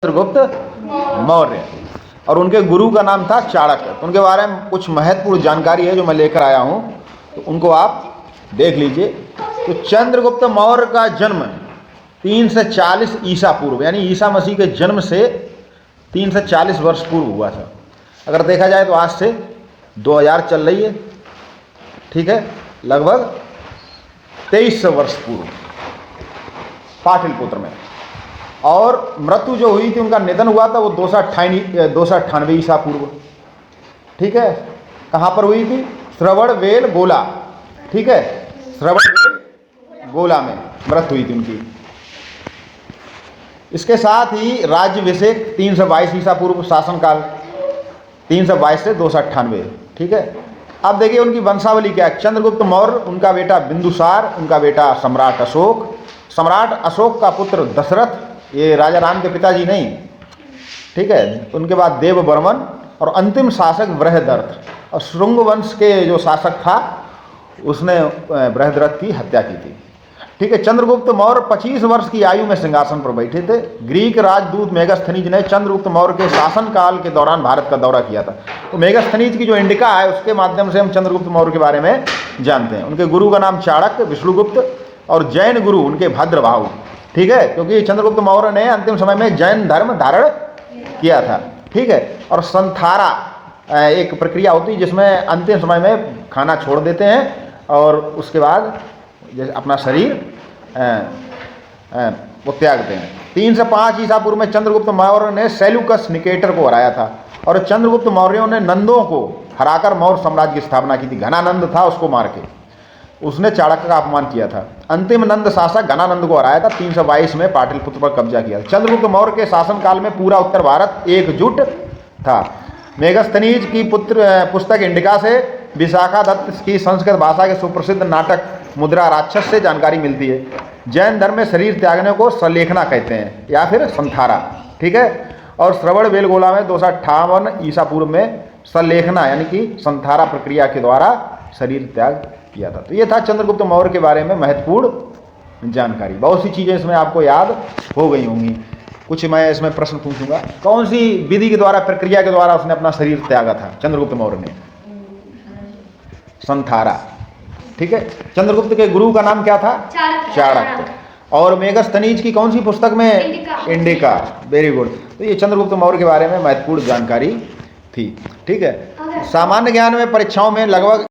चंद्रगुप्त मौर्य और उनके गुरु का नाम था चाणक्य। तो उनके बारे में कुछ महत्वपूर्ण जानकारी है जो मैं लेकर आया हूँ, तो उनको आप देख लीजिए। तो चंद्रगुप्त मौर्य का जन्म 340 ईसा पूर्व यानी ईसा मसीह के जन्म से 340 वर्ष पूर्व हुआ था। अगर देखा जाए तो आज से 2000 चल रही है, ठीक है, लगभग 2300 वर्ष पूर्व पाटलिपुत्र में। और मृत्यु जो हुई थी, उनका निधन हुआ था वो 298 ईसा पूर्व, ठीक है। कहाँ पर हुई थी? श्रवणबेल गोला, ठीक है, श्रवणबेल गोला में मृत्यु हुई थी उनकी। इसके साथ ही राज्याभिषेक 322 ईसा पूर्व, शासनकाल 322 से 298, ठीक है। अब देखिए उनकी वंशावली क्या है। चंद्रगुप्त मौर्य, उनका बेटा बिंदुसार, उनका बेटा सम्राट अशोक, सम्राट अशोक का पुत्र दशरथ, ये राजा राम के पिताजी नहीं, ठीक है। उनके बाद देववर्मन और अंतिम शासक बृहद्रथ। और शुंग वंश के जो शासक था उसने बृहद्रथ की हत्या की थी, ठीक है। चंद्रगुप्त मौर्य 25 वर्ष की आयु में सिंहासन पर बैठे थे। ग्रीक राजदूत मेगास्थनीज ने चंद्रगुप्त मौर्य के शासनकाल के दौरान भारत का दौरा किया था। तो मेगास्थनीज की जो इंडिका है उसके माध्यम से हम चंद्रगुप्त मौर्य के बारे में जानते हैं। उनके गुरु का नाम चाणक्य, विष्णुगुप्त, और जैन गुरु उनके भद्रबाहु, ठीक है, क्योंकि चंद्रगुप्त मौर्य ने अंतिम समय में जैन धर्म धारण किया था, ठीक है। और संथारा एक प्रक्रिया होती है जिसमें अंतिम समय में खाना छोड़ देते हैं और उसके बाद जैसे अपना शरीर वो त्यागते हैं। 3 से 5 ईसा पूर्व में चंद्रगुप्त मौर्य ने सेल्यूकस निकेटर को हराया था और चंद्रगुप्त मौर्यों ने नंदों को हराकर मौर्य साम्राज्य की स्थापना की थी। घनानंद था, उसको मार के उसने चाणक्य का अपमान किया था। अंतिम नंद शासक घनानंद को हराया था। 322 में पाटलिपुत्र पर कब्जा किया था। चंद्रगुप्त मौर्य के शासनकाल में पूरा उत्तर भारत एकजुट था। मेगास्थनीज की पुस्तक इंडिका से विशाखा दत्त की संस्कृत भाषा के सुप्रसिद्ध नाटक मुद्रा राक्षस से जानकारी मिलती है। जैन धर्म में शरीर त्यागने को सलेखना कहते हैं या फिर संथारा, ठीक है। और श्रवणबेलगोला में 258 ईसा पूर्व में सलेखना यानी कि संथारा प्रक्रिया के द्वारा शरीर त्याग किया था। तो ये था चंद्रगुप्त मौर्य के बारे में महत्वपूर्ण जानकारी। बहुत सी चीज़ें इसमें आपको याद हो गई होंगी। कुछ मैं इसमें प्रश्न पूछूंगा। कौन सी विधि के द्वारा, प्रक्रिया के द्वारा उसने अपना शरीर त्यागा था चंद्रगुप्त मौर्य ने? संथारा, ठीक है। चंद्रगुप्त के गुरु का नाम क्या था? चाणक्य। और मेगास्थनीज की कौन सी पुस्तक में? इंडिका। Very good. तो ये चंद्रगुप्त मौर्य के बारे में महत्वपूर्ण जानकारी थी, ठीक है। सामान्य ज्ञान में परीक्षाओं में लगभग